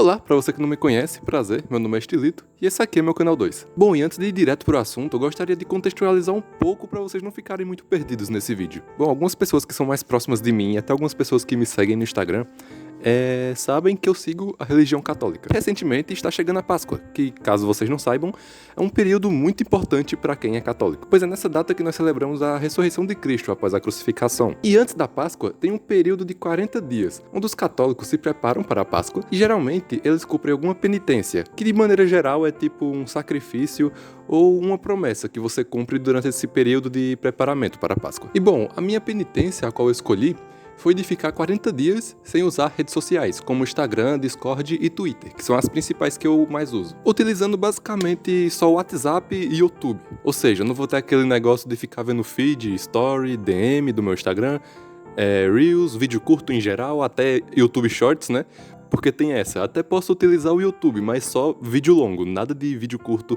Olá, pra você que não me conhece, prazer, meu nome é Estilito e esse aqui é meu canal 2. Bom, e antes de ir direto pro assunto, eu gostaria de contextualizar um pouco pra vocês não ficarem muito perdidos nesse vídeo. Bom, algumas pessoas que são mais próximas de mim e até algumas pessoas que me seguem no Instagram sabem que eu sigo a religião católica. Recentemente está chegando a Páscoa, que, caso vocês não saibam, é um período muito importante para quem é católico, pois é nessa data que nós celebramos a ressurreição de Cristo após a crucificação. E antes da Páscoa, tem um período de 40 dias, onde os católicos se preparam para a Páscoa e geralmente eles cumprem alguma penitência, que de maneira geral é tipo um sacrifício ou uma promessa que você cumpre durante esse período de preparamento para a Páscoa. E bom, a minha penitência, a qual eu escolhi, foi de ficar 40 dias sem usar redes sociais, como Instagram, Discord e Twitter, que são as principais que eu mais uso. Utilizando basicamente só o WhatsApp e YouTube. Ou seja, não vou ter aquele negócio de ficar vendo feed, story, DM do meu Instagram, Reels, vídeo curto em geral, até YouTube Shorts, né? Porque tem essa, até posso utilizar o YouTube, mas só vídeo longo, nada de vídeo curto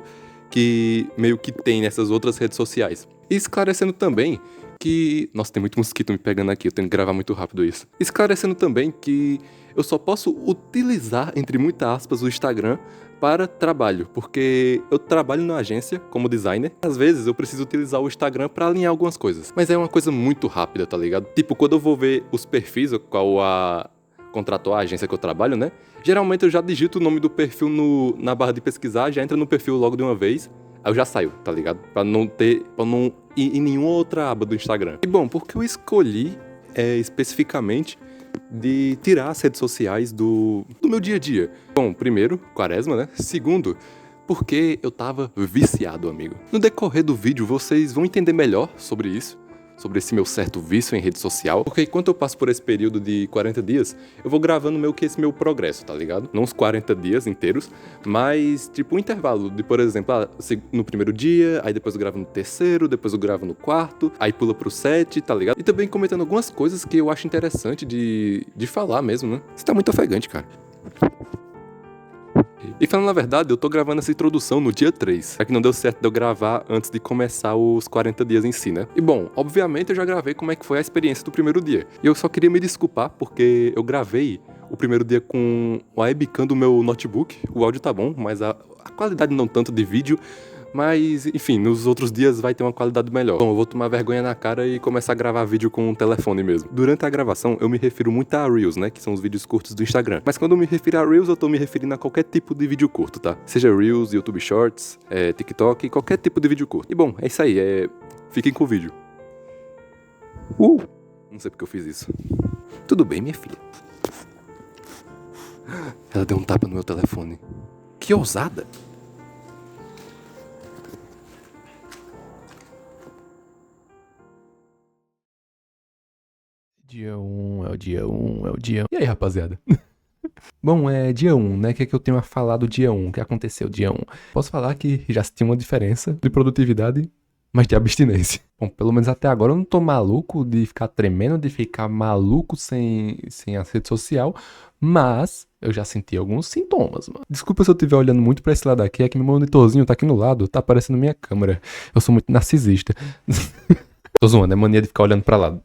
que meio que tem nessas outras redes sociais. E esclarecendo também que... Nossa, tem muito mosquito me pegando aqui, eu tenho que gravar muito rápido isso. Esclarecendo também que eu só posso utilizar, entre muitas aspas, o Instagram para trabalho, porque eu trabalho na agência como designer. Às vezes eu preciso utilizar o Instagram para alinhar algumas coisas, mas é uma coisa muito rápida, tá ligado? Tipo, quando eu vou ver os perfis, qual contratou a agência que eu trabalho, né? Geralmente eu já digito o nome do perfil na barra de pesquisar, já entra no perfil logo de uma vez. Aí eu já saio, tá ligado? Pra não ir em nenhuma outra aba do Instagram. E bom, porque eu escolhi especificamente de tirar as redes sociais do meu dia a dia. Bom, primeiro, quaresma, né? Segundo, porque eu tava viciado, amigo. No decorrer do vídeo, vocês vão entender melhor sobre isso, sobre esse meu certo vício em rede social, porque enquanto eu passo por esse período de 40 dias, eu vou gravando meio que esse meu progresso, tá ligado? Não os 40 dias inteiros, mas tipo um intervalo de, por exemplo, no primeiro dia, aí depois eu gravo no terceiro, depois eu gravo no quarto, aí pula pro 7, tá ligado? E também comentando algumas coisas que eu acho interessante de falar mesmo, né? Você tá muito ofegante, cara. E falando na verdade, eu tô gravando essa introdução no dia 3, é que não deu certo de eu gravar antes de começar os 40 dias em si, né? E bom, obviamente eu já gravei como é que foi a experiência do primeiro dia. E eu só queria me desculpar porque eu gravei o primeiro dia com a webcam do meu notebook. O áudio tá bom, mas a qualidade não tanto de vídeo. Mas, enfim, nos outros dias vai ter uma qualidade melhor. Bom, eu vou tomar vergonha na cara e começar a gravar vídeo com um telefone mesmo. Durante a gravação, eu me refiro muito a Reels, né? Que são os vídeos curtos do Instagram. Mas quando eu me refiro a Reels, eu tô me referindo a qualquer tipo de vídeo curto, tá? Seja Reels, YouTube Shorts, TikTok, qualquer tipo de vídeo curto. E bom, é isso aí, fiquem com o vídeo. Não sei porque eu fiz isso. Tudo bem, minha filha. Ela deu um tapa no meu telefone. Que ousada! Dia 1, é o dia 1, é o dia 1. E aí, rapaziada? Bom, é dia 1, né? O que é que eu tenho a falar do dia 1? O que aconteceu dia 1? Posso falar que já se tinha uma diferença de produtividade, mas de abstinência. Bom, pelo menos até agora eu não tô maluco de ficar tremendo, de ficar maluco sem a rede social, mas eu já senti alguns sintomas, mano. Desculpa se eu estiver olhando muito pra esse lado aqui, é que meu monitorzinho tá aqui no lado, tá aparecendo minha câmera. Eu sou muito narcisista. Tô zoando, é mania de ficar olhando pra lá.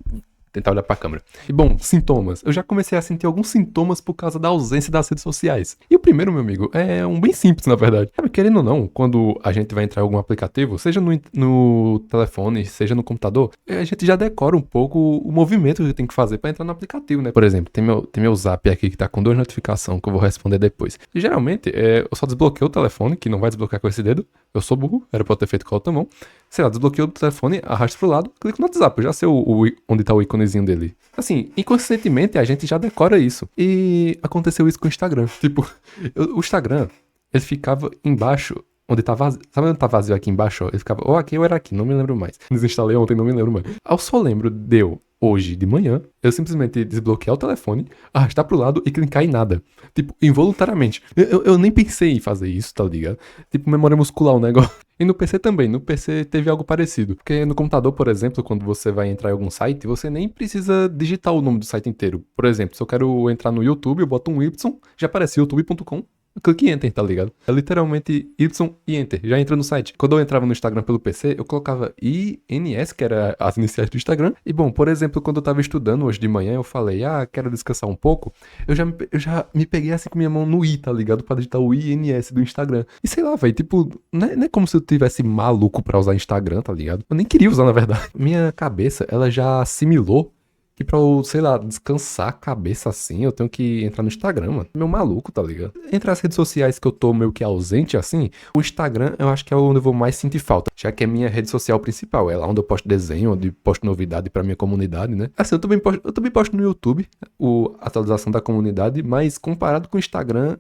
Tentar olhar pra câmera. E bom, sintomas. Eu já comecei a sentir alguns sintomas por causa da ausência das redes sociais. E o primeiro, meu amigo, é um bem simples, na verdade. Sabe, querendo ou não, quando a gente vai entrar em algum aplicativo, seja no telefone, seja no computador, a gente já decora um pouco o movimento que tem que fazer pra entrar no aplicativo, né? Por exemplo, tem meu Zap aqui que tá com 2 notificações que eu vou responder depois. E, geralmente, eu só desbloqueio o telefone, que não vai desbloquear com esse dedo. Eu sou burro, era pra eu ter feito com a outra mão. Sei lá, desbloqueio o telefone, arrasto pro lado, clico no WhatsApp. Eu já sei onde tá o íconezinho dele. Assim, inconscientemente a gente já decora isso. E aconteceu isso com o Instagram. Tipo, o Instagram, ele ficava embaixo, onde tá vazio. Sabe onde tá vazio aqui embaixo? Ele ficava ou aqui ou era aqui, não me lembro mais. Desinstalei ontem, não me lembro mais. Eu só lembro hoje de manhã, eu simplesmente desbloquear o telefone, arrastar pro lado e clicar em nada. Tipo, involuntariamente. Eu nem pensei em fazer isso, tá ligado? Tipo, memória muscular o negócio. E no PC também, no PC teve algo parecido. Porque no computador, por exemplo, quando você vai entrar em algum site, você nem precisa digitar o nome do site inteiro. Por exemplo, se eu quero entrar no YouTube, eu boto um Y, já aparece youtube.com, Clique em Enter, tá ligado? É literalmente Y e Enter. Já entra no site. Quando eu entrava no Instagram pelo PC, eu colocava INS, que era as iniciais do Instagram. E bom, por exemplo, quando eu tava estudando hoje de manhã, eu falei, quero descansar um pouco. Eu já me peguei assim com minha mão no I, tá ligado? Pra digitar o INS do Instagram. E sei lá, velho, tipo, não é como se eu tivesse maluco pra usar Instagram, tá ligado? Eu nem queria usar, na verdade. Minha cabeça, ela já assimilou que pra eu, sei lá, descansar a cabeça assim, eu tenho que entrar no Instagram, mano. Meu maluco, tá ligado? Entre as redes sociais que eu tô meio que ausente, assim, o Instagram eu acho que é onde eu vou mais sentir falta. Já que é minha rede social principal. É lá onde eu posto desenho, onde posto novidade pra minha comunidade, né? Assim, eu também posto no YouTube a atualização da comunidade, mas comparado com o Instagram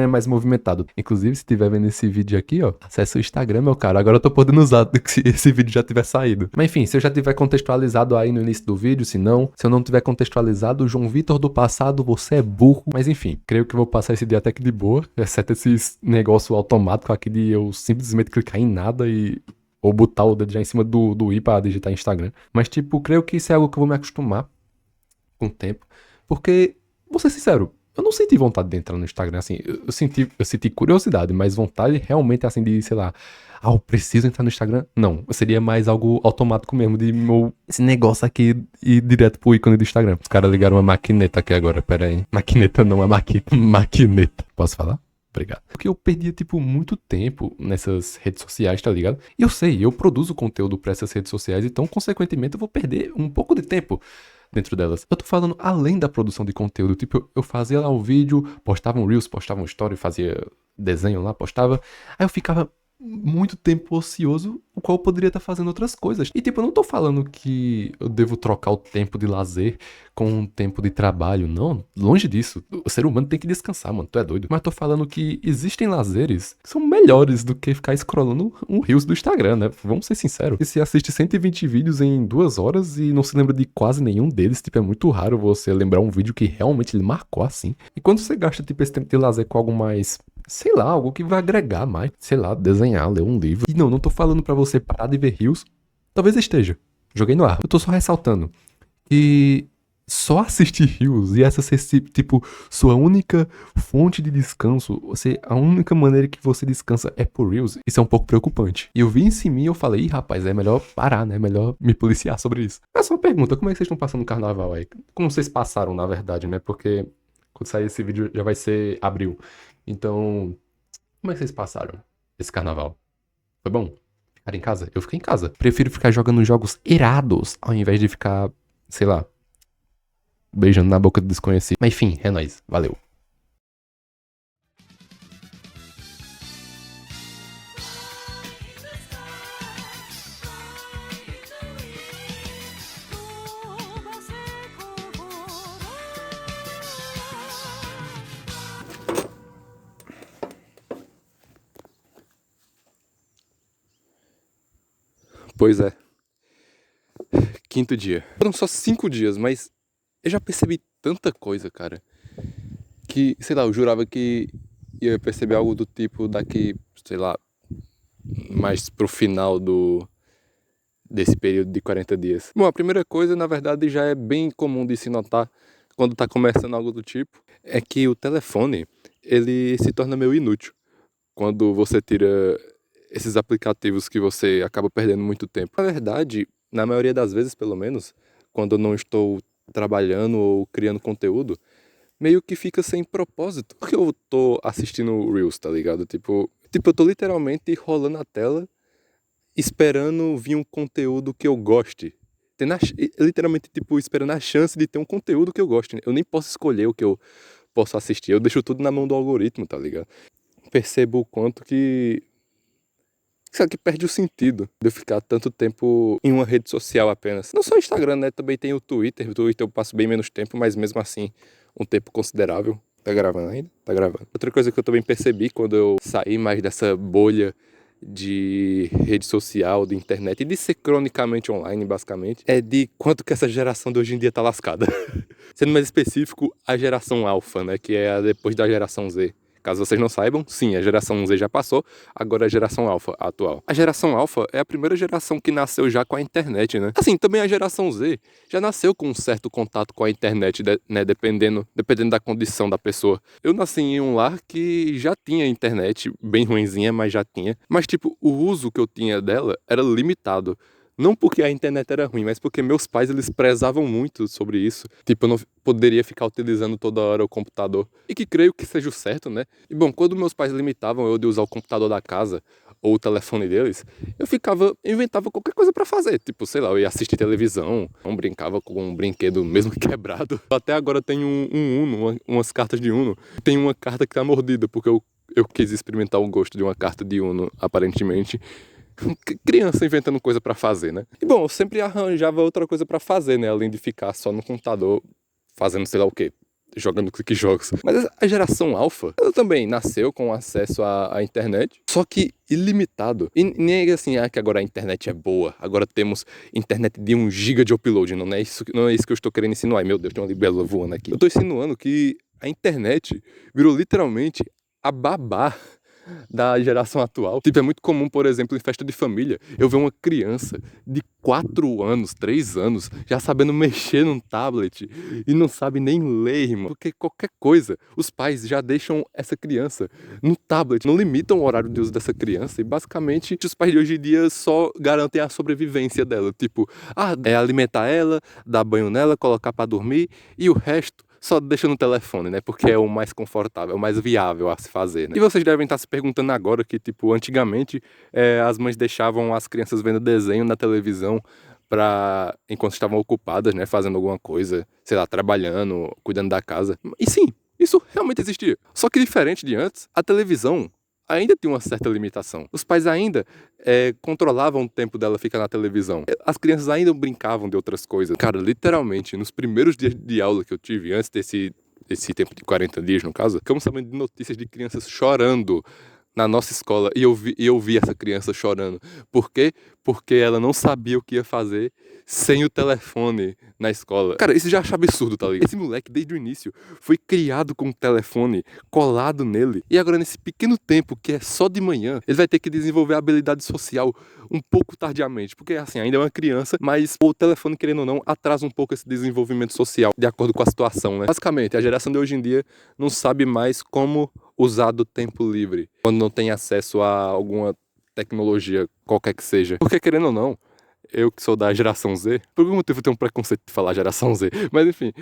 é mais movimentado. Inclusive, se estiver vendo esse vídeo aqui, ó, acessa o Instagram, meu cara. Agora eu tô podendo usar se esse vídeo já tiver saído. Mas enfim, se eu já tiver contextualizado aí no início do vídeo, se não, se eu não tiver contextualizado, João Vitor do passado, você é burro. Mas enfim, creio que eu vou passar esse dia até que de boa, exceto esses negócio automático aqui de eu simplesmente clicar em nada ou botar o dedo já em cima do i pra digitar Instagram. Mas tipo, creio que isso é algo que eu vou me acostumar com o tempo. Porque, vou ser sincero, eu não senti vontade de entrar no Instagram, assim, eu senti curiosidade, mas vontade realmente, assim, de, sei lá, eu preciso entrar no Instagram? Não, seria mais algo automático mesmo, esse negócio aqui ir direto pro ícone do Instagram. Os caras ligaram uma maquineta aqui agora, pera aí. Maquineta não, é maquineta. Posso falar? Obrigado. Porque eu perdia, tipo, muito tempo nessas redes sociais, tá ligado? E eu sei, eu produzo conteúdo pra essas redes sociais, então, consequentemente, eu vou perder um pouco de tempo dentro delas. Eu tô falando além da produção de conteúdo. Tipo, eu fazia lá o vídeo, postava um Reels, postava um Story, fazia desenho lá, postava. Aí eu ficava muito tempo ocioso, o qual eu poderia estar fazendo outras coisas. E tipo, eu não tô falando que eu devo trocar o tempo de lazer com o tempo de trabalho, não. Longe disso. O ser humano tem que descansar, mano. Tu é doido. Mas tô falando que existem lazeres que são melhores do que ficar scrollando um Reels do Instagram, né? Vamos ser sinceros. E se assiste 120 vídeos em 2 horas e não se lembra de quase nenhum deles, tipo, é muito raro você lembrar um vídeo que realmente lhe marcou assim. E quando você gasta, tipo, esse tempo de lazer com algo mais, sei lá, algo que vai agregar mais, sei lá, desenhar, ler um livro. E não tô falando pra você parar de ver Reels. Talvez esteja. Joguei no ar. Eu tô só ressaltando que só assistir Reels e essa ser, tipo, sua única fonte de descanso, a única maneira que você descansa é por Reels, isso é um pouco preocupante. E eu vi isso em mim e eu falei, ih, rapaz, é melhor parar, né? É melhor me policiar sobre isso. É só uma pergunta, como é que vocês estão passando o carnaval aí? Como vocês passaram, na verdade, né? Porque quando sair esse vídeo já vai ser abril. Então, como é que vocês passaram esse carnaval? Foi bom? Ficar em casa? Eu fiquei em casa. Prefiro ficar jogando jogos irados ao invés de ficar, sei lá, beijando na boca do desconhecido. Mas enfim, é nóis. Valeu. Pois é. Quinto dia. Foram só 5 dias, mas eu já percebi tanta coisa, cara, que, sei lá, eu jurava que ia perceber algo do tipo daqui, sei lá, mais pro final desse período de 40 dias. Bom, a primeira coisa, na verdade, já é bem comum de se notar quando tá começando algo do tipo, é que o telefone, ele se torna meio inútil quando você tira esses aplicativos que você acaba perdendo muito tempo. Na verdade, na maioria das vezes, pelo menos, quando eu não estou trabalhando ou criando conteúdo, meio que fica sem propósito. Porque eu tô assistindo Reels, tá ligado? Tipo, eu tô literalmente rolando a tela esperando vir um conteúdo que eu goste. Literalmente, tipo, esperando a chance de ter um conteúdo que eu goste. Eu nem posso escolher o que eu posso assistir. Eu deixo tudo na mão do algoritmo, tá ligado? Percebo o quanto que isso que perde o sentido de eu ficar tanto tempo em uma rede social apenas. Não só o Instagram, né? Também tem o Twitter. O Twitter eu passo bem menos tempo, mas mesmo assim, um tempo considerável. Tá gravando ainda? Tá gravando. Outra coisa que eu também percebi quando eu saí mais dessa bolha de rede social, de internet e de ser cronicamente online, basicamente, é de quanto que essa geração de hoje em dia tá lascada. Sendo mais específico, a geração alfa, né? Que é a depois da geração Z. Caso vocês não saibam, sim, a geração Z já passou, agora é a geração Alpha, a atual. A geração Alpha é a primeira geração que nasceu já com a internet, né? Assim, também a geração Z já nasceu com um certo contato com a internet, né? Dependendo da condição da pessoa. Eu nasci em um lar que já tinha internet, bem ruinzinha, mas já tinha. Mas, tipo, o uso que eu tinha dela era limitado. Não porque a internet era ruim, mas porque meus pais, eles prezavam muito sobre isso. Tipo, eu não poderia ficar utilizando toda hora o computador. E que creio que seja o certo, né? E bom, quando meus pais limitavam eu de usar o computador da casa ou o telefone deles, inventava qualquer coisa pra fazer. Tipo, sei lá, eu ia assistir televisão, não brincava com um brinquedo mesmo quebrado. Até agora tenho um Uno, umas cartas de Uno. Tem uma carta que tá mordida, porque eu quis experimentar o gosto de uma carta de Uno, aparentemente. Criança inventando coisa pra fazer, né? E bom, eu sempre arranjava outra coisa pra fazer, né? Além de ficar só no computador fazendo sei lá o quê, jogando clique jogos. Mas a geração Alpha, ela também nasceu com acesso à internet, só que ilimitado. E nem assim, que agora a internet é boa, agora temos internet de 1 GB de upload, não é isso que eu estou querendo insinuar. Ai, meu Deus, tem uma libélula voando aqui. Eu tô insinuando que a internet virou literalmente a babá da geração atual. Tipo, é muito comum, por exemplo, em festa de família, eu ver uma criança de 4 anos, 3 anos, já sabendo mexer num tablet e não sabe nem ler, irmão. Porque qualquer coisa, os pais já deixam essa criança no tablet, não limitam o horário de uso dessa criança e basicamente os pais de hoje em dia só garantem a sobrevivência dela. Tipo, é alimentar ela, dar banho nela, colocar pra dormir e o resto só deixa no telefone, né? Porque é o mais confortável, é o mais viável a se fazer, né? E vocês devem estar se perguntando agora que, tipo, antigamente as mães deixavam as crianças vendo desenho na televisão enquanto estavam ocupadas, né? Fazendo alguma coisa, sei lá, trabalhando, cuidando da casa. E sim, isso realmente existia. Só que diferente de antes, a televisão ainda tinha uma certa limitação. Os pais ainda controlavam o tempo dela ficar na televisão. As crianças ainda brincavam de outras coisas. Cara, literalmente, nos primeiros dias de aula que eu tive, antes desse tempo de 40 dias, no caso, ficamos sabendo de notícias de crianças chorando na nossa escola. E eu vi essa criança chorando. Por quê? Porque ela não sabia o que ia fazer sem o telefone na escola. Cara, isso já acha absurdo, tá ligado? Esse moleque, desde o início, foi criado com o telefone colado nele. E agora, nesse pequeno tempo, que é só de manhã, ele vai ter que desenvolver a habilidade social um pouco tardiamente. Porque, assim, ainda é uma criança, mas o telefone, querendo ou não, atrasa um pouco esse desenvolvimento social, de acordo com a situação, né? Basicamente, a geração de hoje em dia não sabe mais como usar do tempo livre, quando não tem acesso a alguma tecnologia, qualquer que seja. Porque, querendo ou não, eu que sou da geração Z, por algum motivo eu tenho um preconceito de falar geração Z, mas enfim,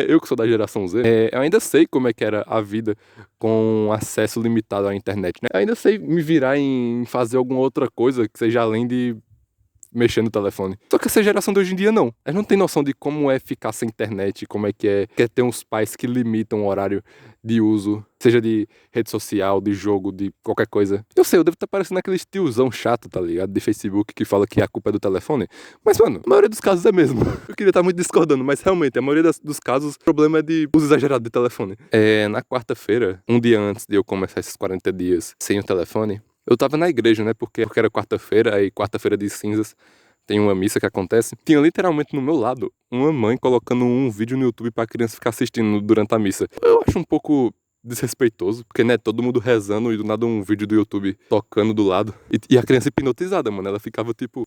eu que sou da geração Z, eu ainda sei como é que era a vida com acesso limitado à internet, né? Eu ainda sei me virar em fazer alguma outra coisa que seja além de mexer no telefone. Só que essa geração de hoje em dia não. Eles não tem noção de como é ficar sem internet, como é que é ter uns pais que limitam o horário de uso, seja de rede social, de jogo, de qualquer coisa. Eu sei, eu devo estar parecendo aquele tiozão chato, tá ligado? De Facebook que fala que a culpa é do telefone. Mas, mano, a maioria dos casos é mesmo. Eu queria estar muito discordando, mas realmente, a maioria dos casos, o problema é de uso exagerado de telefone. Na quarta-feira, um dia antes de eu começar esses 40 dias sem o telefone, eu tava na igreja, né? Porque era quarta-feira, aí quarta-feira de cinzas tem uma missa que acontece. Tinha literalmente no meu lado uma mãe colocando um vídeo no YouTube pra criança ficar assistindo durante a missa. Eu acho um pouco desrespeitoso, porque, né, todo mundo rezando e do nada um vídeo do YouTube tocando do lado. E a criança hipnotizada, mano. Ela ficava tipo...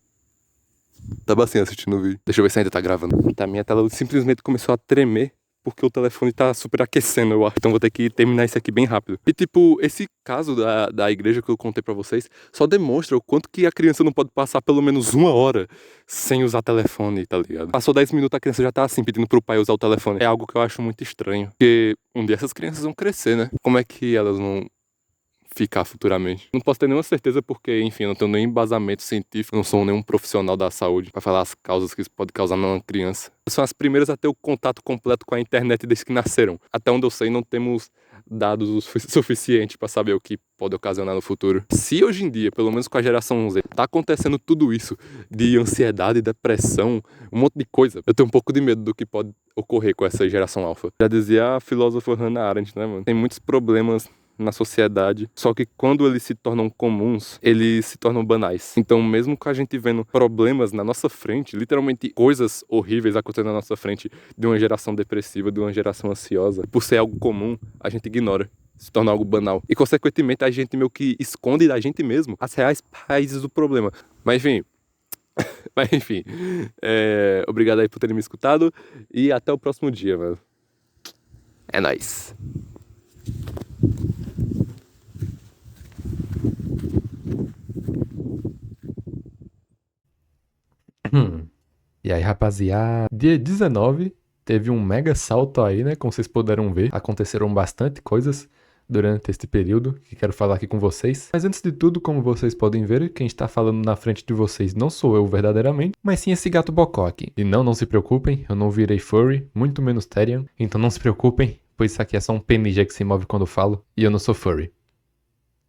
Tava assim assistindo o vídeo. Deixa eu ver se ainda tá gravando. Tá, minha tela simplesmente começou a tremer porque o telefone tá super aquecendo, eu acho. Então vou ter que terminar isso aqui bem rápido. E tipo, esse caso da igreja que eu contei pra vocês só demonstra o quanto que a criança não pode passar pelo menos 1 hora sem usar telefone, tá ligado? Passou 10 minutos, a criança já tá assim, pedindo pro pai usar o telefone. É algo que eu acho muito estranho. Porque um dia essas crianças vão crescer, né? Como é que elas vão ficar futuramente? Não posso ter nenhuma certeza porque, enfim, eu não tenho nenhum embasamento científico, não sou nenhum profissional da saúde pra falar as causas que isso pode causar numa criança. São as primeiras a ter o contato completo com a internet desde que nasceram. Até onde eu sei, não temos dados o suficiente pra saber o que pode ocasionar no futuro. Se hoje em dia, pelo menos com a geração Z, tá acontecendo tudo isso de ansiedade, depressão, um monte de coisa, eu tenho um pouco de medo do que pode ocorrer com essa geração alfa. Já dizia a filósofa Hannah Arendt, né, mano? Tem muitos problemas na sociedade, só que quando eles se tornam comuns, eles se tornam banais. Então, mesmo com a gente vendo problemas na nossa frente, literalmente coisas horríveis acontecendo na nossa frente, de uma geração depressiva, de uma geração ansiosa, por ser algo comum, a gente ignora. se torna algo banal. E, consequentemente, a gente meio que esconde da gente mesmo as reais raízes do problema. Mas, enfim... obrigado aí por terem me escutado e até o próximo dia, mano. É nóis. E aí, rapaziada, dia 19 teve um mega salto aí, né? Como vocês puderam ver, aconteceram bastante coisas durante este período que quero falar aqui com vocês. Mas antes de tudo, como vocês podem ver, quem está falando na frente de vocês não sou eu verdadeiramente, mas sim esse gato bocó aqui. E não se preocupem, eu não virei furry, muito menos Therian, então não se preocupem, pois isso aqui é só um PNG que se move quando eu falo, e eu não sou furry.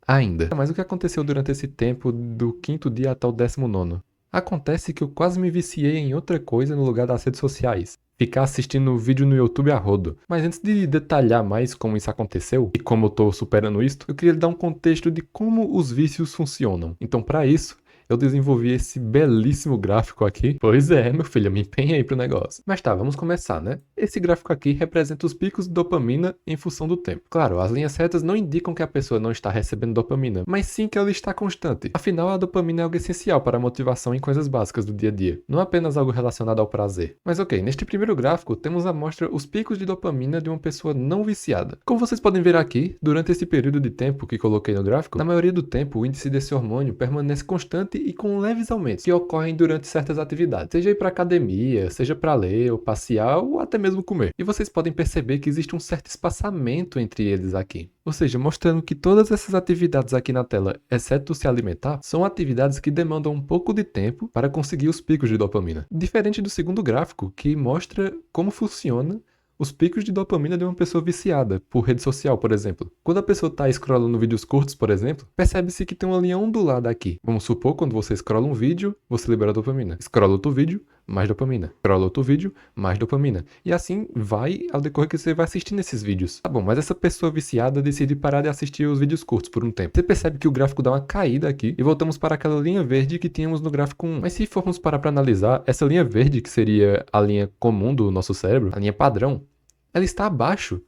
Ainda. Mas o que aconteceu durante esse tempo, do 5º dia até o 19º? Acontece que eu quase me viciei em outra coisa no lugar das redes sociais. Ficar assistindo vídeo no YouTube a rodo. Mas antes de detalhar mais como isso aconteceu e como eu tô superando isto, eu queria dar um contexto de como os vícios funcionam. Então, para isso, eu desenvolvi esse belíssimo gráfico aqui. Pois é, meu filho, eu me empenhei pro negócio. Mas tá, vamos começar, né? Esse gráfico aqui representa os picos de dopamina em função do tempo. Claro, as linhas retas não indicam que a pessoa não está recebendo dopamina, mas sim que ela está constante. Afinal, a dopamina é algo essencial para a motivação em coisas básicas do dia a dia, não apenas algo relacionado ao prazer. Mas ok, neste primeiro gráfico, temos à mostra os picos de dopamina de uma pessoa não viciada. Como vocês podem ver aqui, durante esse período de tempo que coloquei no gráfico, na maioria do tempo o índice desse hormônio permanece constante e com leves aumentos que ocorrem durante certas atividades, seja ir para academia, seja para ler ou passear ou até mesmo comer. E vocês podem perceber que existe um certo espaçamento entre eles aqui. Ou seja, mostrando que todas essas atividades aqui na tela, exceto se alimentar, são atividades que demandam um pouco de tempo para conseguir os picos de dopamina. Diferente do segundo gráfico, que mostra como funciona os picos de dopamina de uma pessoa viciada, por rede social, por exemplo. Quando a pessoa está scrollando vídeos curtos, por exemplo, percebe-se que tem uma linha ondulada aqui. Vamos supor, quando você scrolla um vídeo, você libera dopamina. Scrolla outro vídeo, mais dopamina. Scrolla outro vídeo, mais dopamina. E assim vai ao decorrer que você vai assistindo esses vídeos. Tá bom, mas essa pessoa viciada decide parar de assistir os vídeos curtos por um tempo. Você percebe que o gráfico dá uma caída aqui e voltamos para aquela linha verde que tínhamos no gráfico 1. Mas se formos parar para analisar, essa linha verde, que seria a linha comum do nosso cérebro, a linha padrão, ela está abaixo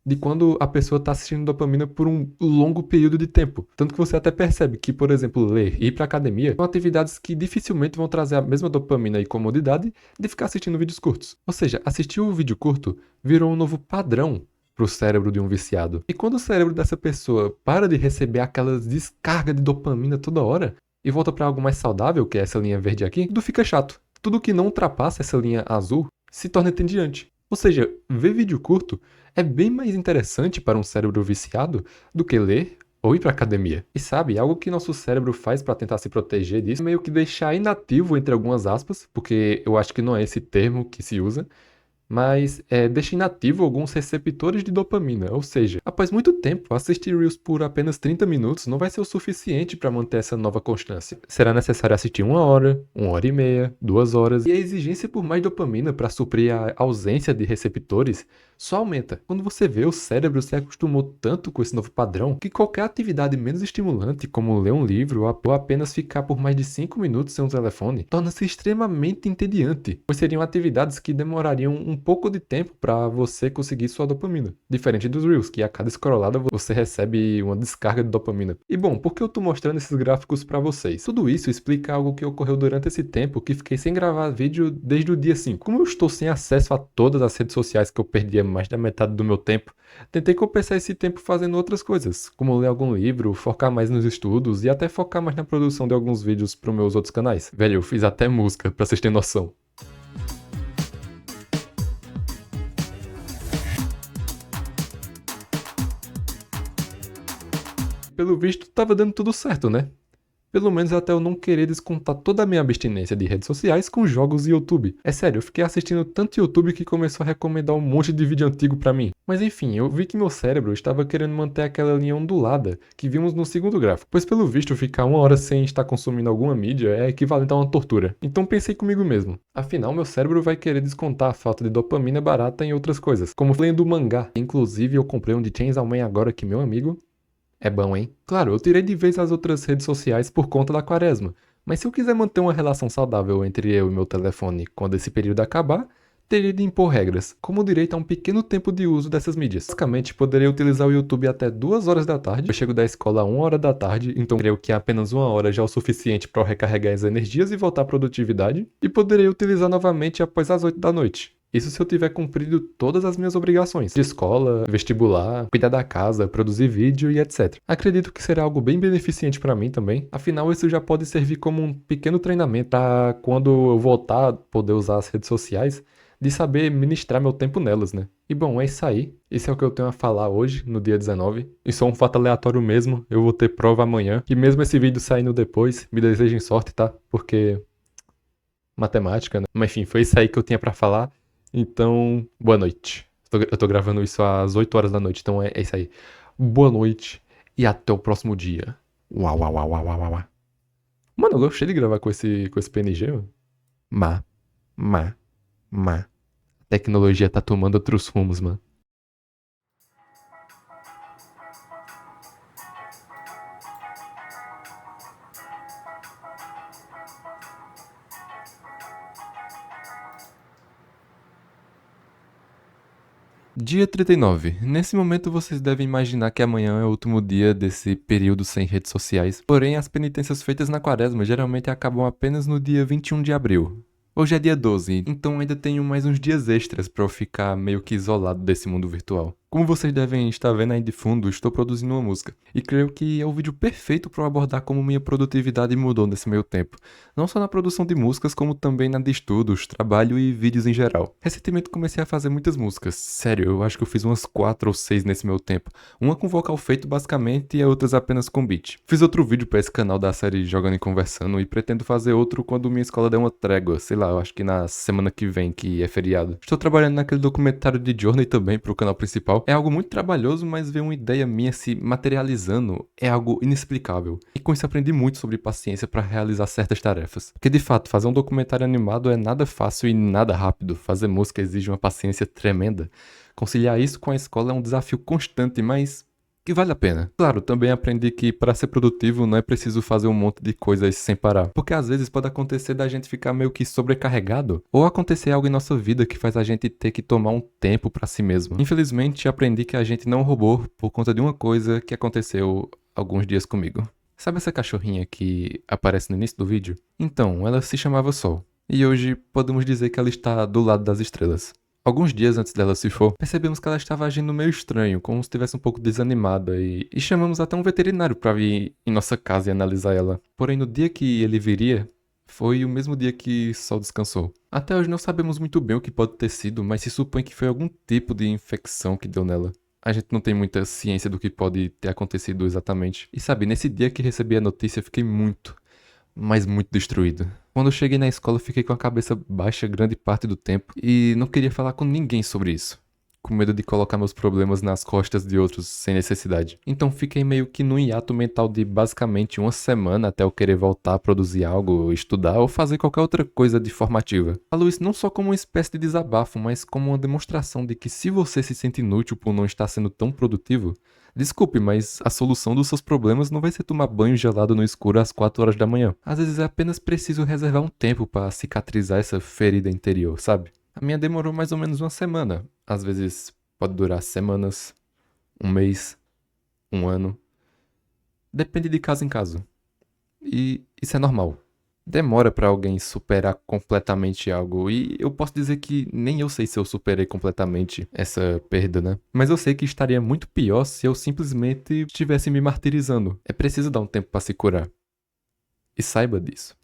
de quando a pessoa está assistindo dopamina por um longo período de tempo. Tanto que você até percebe que, por exemplo, ler e ir para academia são atividades que dificilmente vão trazer a mesma dopamina e comodidade de ficar assistindo vídeos curtos. Ou seja, assistir um vídeo curto virou um novo padrão para o cérebro de um viciado. E quando o cérebro dessa pessoa para de receber aquelas descargas de dopamina toda hora e volta para algo mais saudável, que é essa linha verde aqui, tudo fica chato. Tudo que não ultrapassa essa linha azul se torna entediante. Ou seja, ver vídeo curto é bem mais interessante para um cérebro viciado do que ler ou ir para academia. E sabe, algo que nosso cérebro faz para tentar se proteger disso é meio que deixar inativo, entre algumas aspas, porque eu acho que não é esse termo que se usa, mas deixa inativo alguns receptores de dopamina. Ou seja, após muito tempo, assistir Reels por apenas 30 minutos não vai ser o suficiente para manter essa nova constância. Será necessário assistir 1 hora, 1 hora e meia, 2 horas, e a exigência por mais dopamina para suprir a ausência de receptores só aumenta. Quando você vê, o cérebro se acostumou tanto com esse novo padrão que qualquer atividade menos estimulante, como ler um livro ou apenas ficar por mais de 5 minutos sem um telefone, torna-se extremamente entediante, pois seriam atividades que demorariam um pouco de tempo para você conseguir sua dopamina. Diferente dos Reels, que a cada scrollada você recebe uma descarga de dopamina. E bom, por que eu tô mostrando esses gráficos para vocês? Tudo isso explica algo que ocorreu durante esse tempo que fiquei sem gravar vídeo desde o dia 5. Como eu estou sem acesso a todas as redes sociais que eu perdia mais da metade do meu tempo, tentei compensar esse tempo fazendo outras coisas, como ler algum livro, focar mais nos estudos e até focar mais na produção de alguns vídeos para os meus outros canais. Velho, eu fiz até música, pra vocês terem noção. Pelo visto, tava dando tudo certo, né? Pelo menos até eu não querer descontar toda a minha abstinência de redes sociais com jogos e YouTube. É sério, eu fiquei assistindo tanto YouTube que começou a recomendar um monte de vídeo antigo pra mim. Mas enfim, eu vi que meu cérebro estava querendo manter aquela linha ondulada que vimos no segundo gráfico, pois pelo visto ficar 1 hora sem estar consumindo alguma mídia é equivalente a uma tortura. Então pensei comigo mesmo, afinal meu cérebro vai querer descontar a falta de dopamina barata em outras coisas, como lendo mangá. Inclusive eu comprei um de Chainsaw Man agora que meu amigo... é bom, hein? Claro, eu tirei de vez as outras redes sociais por conta da quaresma, mas se eu quiser manter uma relação saudável entre eu e meu telefone quando esse período acabar, teria de impor regras, como o direito a um pequeno tempo de uso dessas mídias. Basicamente, poderia utilizar o YouTube até 2 horas da tarde. Eu chego da escola a 1 hora da tarde, então creio que apenas 1 hora já é o suficiente para eu recarregar as energias e voltar à produtividade. E poderia utilizar novamente após as 8 da noite. Isso se eu tiver cumprido todas as minhas obrigações, de escola, vestibular, cuidar da casa, produzir vídeo e etc. Acredito que será algo bem beneficente para mim também, afinal isso já pode servir como um pequeno treinamento para quando eu voltar a poder usar as redes sociais, de saber ministrar meu tempo nelas, né? E bom, é isso aí. Esse é o que eu tenho a falar hoje, no dia 19. Isso é um fato aleatório mesmo, eu vou ter prova amanhã. E mesmo esse vídeo saindo depois, me desejem sorte, tá? Porque matemática, né? Mas enfim, foi isso aí que eu tinha pra falar. Então, boa noite. Eu tô gravando isso às 8 horas da noite, então é isso aí. Boa noite e até o próximo dia. Uau, uau, uau, uau, uau, uau. Mano, eu gostei de gravar com esse PNG, mano. Ma. A tecnologia tá tomando outros rumos, mano. Dia 39. Nesse momento vocês devem imaginar que amanhã é o último dia desse período sem redes sociais. Porém, as penitências feitas na quaresma geralmente acabam apenas no dia 21 de abril. Hoje é dia 12, então ainda tenho mais uns dias extras pra eu ficar meio que isolado desse mundo virtual. Como vocês devem estar vendo aí de fundo, estou produzindo uma música. E creio que é o vídeo perfeito para eu abordar como minha produtividade mudou nesse meio tempo. Não só na produção de músicas, como também na de estudos, trabalho e vídeos em geral. Recentemente comecei a fazer muitas músicas. Sério, eu acho que eu fiz umas 4 ou 6 nesse meu tempo. Uma com vocal feito basicamente e outras apenas com beat. Fiz outro vídeo para esse canal da série Jogando e Conversando e pretendo fazer outro quando minha escola der uma trégua. Sei lá, eu acho que na semana que vem, que é feriado. Estou trabalhando naquele documentário de Journey também pro canal principal. É algo muito trabalhoso, mas ver uma ideia minha se materializando é algo inexplicável. E com isso aprendi muito sobre paciência para realizar certas tarefas. Porque de fato, fazer um documentário animado é nada fácil e nada rápido. Fazer música exige uma paciência tremenda. Conciliar isso com a escola é um desafio constante, mas que vale a pena. Claro, também aprendi que para ser produtivo não é preciso fazer um monte de coisas sem parar. Porque às vezes pode acontecer da gente ficar meio que sobrecarregado, ou acontecer algo em nossa vida que faz a gente ter que tomar um tempo para si mesmo. Infelizmente, aprendi que a gente não roubou por conta de uma coisa que aconteceu alguns dias comigo. Sabe essa cachorrinha que aparece no início do vídeo? Então, ela se chamava Sol. E hoje podemos dizer que ela está do lado das estrelas. Alguns dias antes dela se for, percebemos que ela estava agindo meio estranho, como se estivesse um pouco desanimada, e chamamos até um veterinário para vir em nossa casa e analisar ela. Porém, no dia que ele viria, foi o mesmo dia que Sol descansou. Até hoje não sabemos muito bem o que pode ter sido, mas se supõe que foi algum tipo de infecção que deu nela. A gente não tem muita ciência do que pode ter acontecido exatamente. E sabe, nesse dia que recebi a notícia, fiquei muito, mas muito destruído. Quando eu cheguei na escola, fiquei com a cabeça baixa grande parte do tempo e não queria falar com ninguém sobre isso, com medo de colocar meus problemas nas costas de outros sem necessidade. Então fiquei meio que num hiato mental de basicamente uma semana até eu querer voltar a produzir algo, estudar ou fazer qualquer outra coisa de formativa. Falo isso não só como uma espécie de desabafo, mas como uma demonstração de que se você se sente inútil por não estar sendo tão produtivo, desculpe, mas a solução dos seus problemas não vai ser tomar banho gelado no escuro às 4 horas da manhã. Às vezes é apenas preciso reservar um tempo para cicatrizar essa ferida interior, sabe? A minha demorou mais ou menos uma semana. Às vezes pode durar semanas, um mês, um ano. Depende de caso em caso. E isso é normal. Demora pra alguém superar completamente algo, e eu posso dizer que nem eu sei se eu superei completamente essa perda, né? Mas eu sei que estaria muito pior se eu simplesmente estivesse me martirizando. É preciso dar um tempo pra se curar. E saiba disso.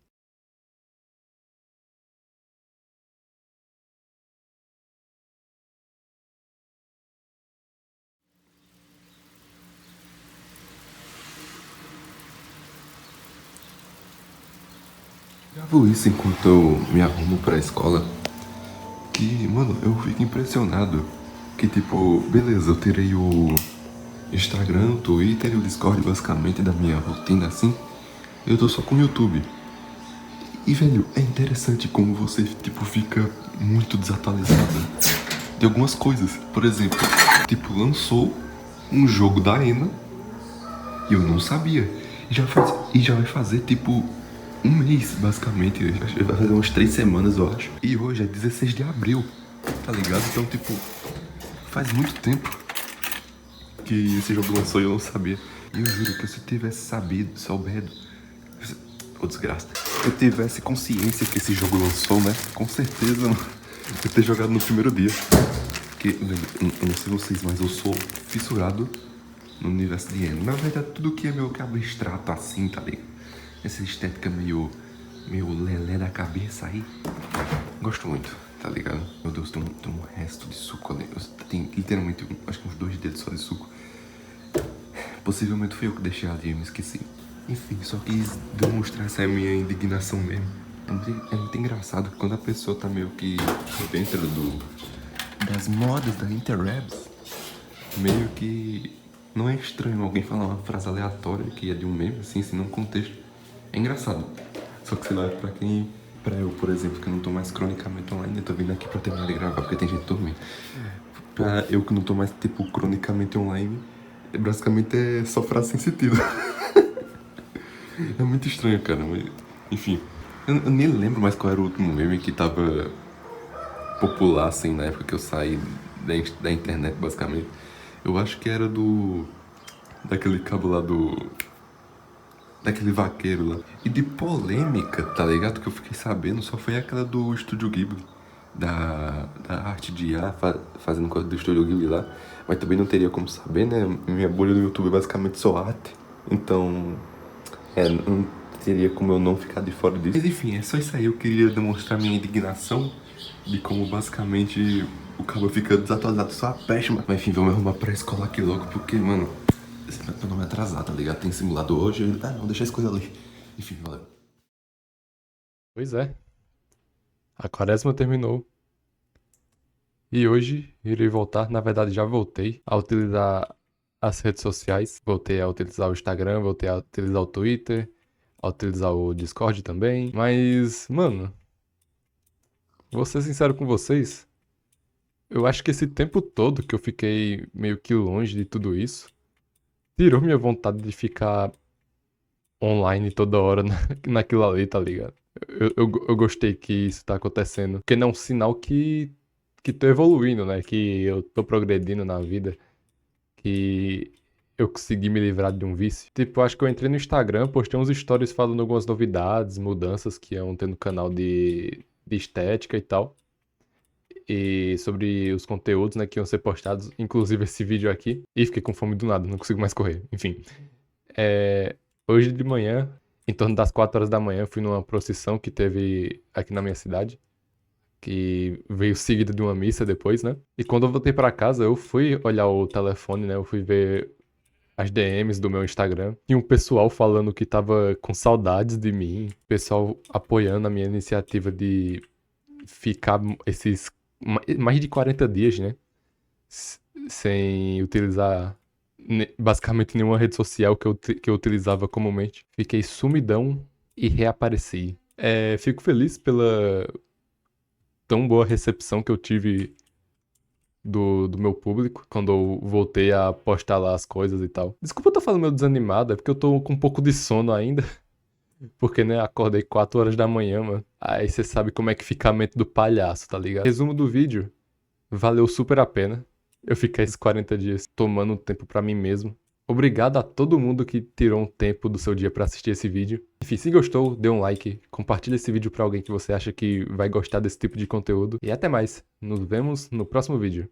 Gravo isso enquanto eu me arrumo pra escola. Que, mano, eu fico impressionado. Que tipo, beleza, eu tirei o Instagram, o Twitter e o Discord basicamente da minha rotina assim. Eu tô só com o YouTube. E velho, é interessante como você tipo fica muito desatualizado de algumas coisas. Por exemplo, tipo, lançou um jogo da ENA e eu não sabia. E já vai fazer tipo um mês, basicamente. Vai fazer umas 3 semanas, eu acho. E hoje é 16 de abril. tá ligado? Então, tipo, faz muito tempo que esse jogo lançou e eu não sabia. E eu juro que se eu tivesse soubedo, ô desgraça, se eu tivesse consciência que esse jogo lançou, né? Com certeza eu ter jogado no primeiro dia. Porque, velho, eu não sei vocês, mas eu sou fissurado no universo de anime. Na verdade, tudo que é meio que abstrato assim, tá ligado? Essa estética meio lelé da cabeça aí. Gosto muito, tá ligado? Meu Deus, tem um resto de suco ali. Tem literalmente, acho que uns 2 dedos só de suco. Possivelmente fui eu que deixei ali, eu me esqueci. Enfim, só quis demonstrar essa minha indignação mesmo. É muito engraçado que quando a pessoa tá meio que dentro das modas da interwebs, meio que não é estranho alguém falar uma frase aleatória que é de um meme, assim, sem nenhum contexto. É engraçado. Só que, sei lá, pra eu, por exemplo, que eu não tô mais cronicamente online, eu tô vindo aqui pra terminar de gravar, porque tem gente dormindo. Pra eu que não tô mais, tipo, cronicamente online, basicamente é só frase sem sentido. É muito estranho, cara, mas, enfim. Eu nem lembro mais qual era o último meme que tava popular, assim, na época que eu saí da internet, basicamente. Eu acho que era daquele cabo lá daquele vaqueiro lá. E de polêmica, tá ligado? Que eu fiquei sabendo, só foi aquela do Estúdio Ghibli. Da arte de IA, fazendo coisa do Estúdio Ghibli lá. Mas também não teria como saber, né? Minha bolha do YouTube é basicamente só arte. Então, não teria como eu não ficar de fora disso. Mas enfim, é só isso aí. Eu queria demonstrar minha indignação de como basicamente o cabo fica desatualizado, só a peste. Mas enfim, vamos arrumar pra escola aqui logo, porque, mano, pra não me atrasar, tá ligado? Tem simulado hoje, não, deixa as coisas ali. Enfim, valeu. Pois é, a quaresma terminou. E hoje irei voltar, na verdade já voltei a utilizar as redes sociais. Voltei a utilizar o Instagram, voltei a utilizar o Twitter, a utilizar o Discord também. Mas, mano, vou ser sincero com vocês, eu acho que esse tempo todo que eu fiquei meio que longe de tudo isso, tirou minha vontade de ficar online toda hora naquilo ali, tá ligado? Eu gostei que isso tá acontecendo, porque não é um sinal que tô evoluindo, né? Que eu tô progredindo na vida, que eu consegui me livrar de um vício. Tipo, acho que eu entrei no Instagram, postei uns stories falando algumas novidades, mudanças que iam ter no canal de estética e tal. E sobre os conteúdos, né, que iam ser postados, inclusive esse vídeo aqui. E fiquei com fome do nada, não consigo mais correr. Enfim. Hoje de manhã, em torno das 4 horas da manhã, fui numa procissão que teve aqui na minha cidade, que veio seguida de uma missa depois, né? E quando eu voltei pra casa, eu fui olhar o telefone, né? Eu fui ver as DMs do meu Instagram. Tinha um pessoal falando que tava com saudades de mim, pessoal apoiando a minha iniciativa de ficar esses mais de 40 dias, né? Sem utilizar basicamente nenhuma rede social que eu utilizava comumente. Fiquei sumidão e reapareci. Fico feliz pela tão boa recepção que eu tive do meu público quando eu voltei a postar lá as coisas e tal. Desculpa eu tô falando meio desanimado, é porque eu tô com um pouco de sono ainda. Porque, né, acordei 4 horas da manhã, mano. Aí você sabe como é que fica a mente do palhaço, tá ligado? Resumo do vídeo, valeu super a pena eu ficar esses 40 dias tomando um tempo pra mim mesmo. Obrigado a todo mundo que tirou um tempo do seu dia pra assistir esse vídeo. Enfim, se gostou, dê um like, compartilha esse vídeo pra alguém que você acha que vai gostar desse tipo de conteúdo. E até mais, nos vemos no próximo vídeo.